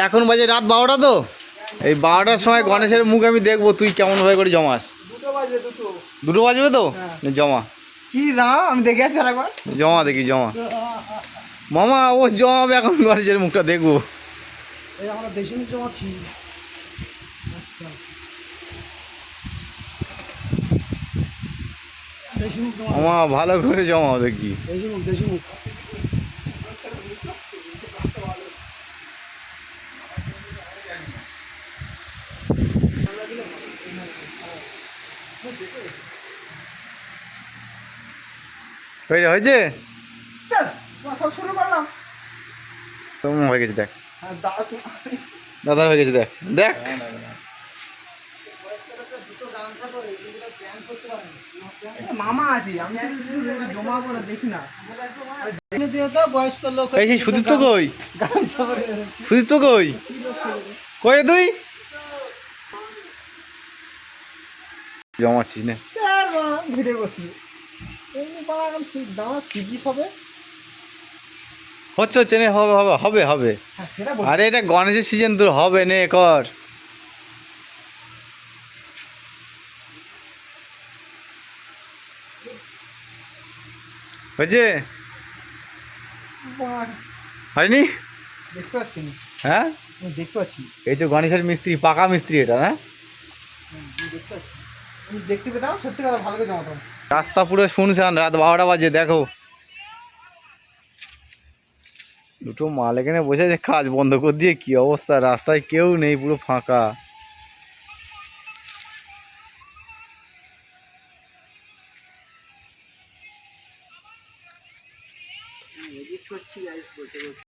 এখন বাজে রাত 12টা তো, এই 12টার সময় গণেশের মুখ আমি দেখবো তুই কেমন ভাবে করে জমাস। 2 বাজবে তো জমা কি দাও আমি দেখে আসি আরেকবার। জমা দেখি জমা মামা ও জমাবে এখন গণেশের মুখটা দেখবো। এই আমরা দেশি মুখ জমাচ্ছি। আচ্ছা দেশি মুখ জমা মামা ভালো করে জমাও দেখি। দেশি মুখ দেশি মুখ। হয়েছে সব শুরু করলাম। তোমার হয়ে গেছে দেখ, হ্যাঁ দাঁড়া তো। দাদার হয়ে গেছে দেখ দেখ। মামা আছে আমি জমা করে দেখি না। বয়স্ক লোক এই সেই সুদীপ্ত কই, সুদীপ্ত কই, কই রে তুই জমাচ্ছিস না? ভিডিও করছি এমনি বানালাম দাঁড়া শিখিস হবে। হচ্ছে হচ্ছে নে, হবে হবে হবে হবে। হ্যাঁ সেটা আরে এটা গণেশের সিজন তোর হবে নে কর। হয়েছে হয়নি? দেখতে পাচ্ছি না। হ্যাঁ আমি দেখতে পাচ্ছি। এই তো গণেশের মিস্ত্রি, পাকা মিস্ত্রি এটা। হ্যাঁ দেখতে পাচ্ছি, আমি দেখতে পেতাম সত্যি কথা ভালো করে জমাতাম। রাস্তা পুরো শুনশান, রাত 12টা বাজে দেখো। দুটো মাল এখানে বসে আছে, কাজ বন্ধ করে দিয়ে কি অবস্থা, রাস্তায় কেউ নেই, পুরো ফাঁকা।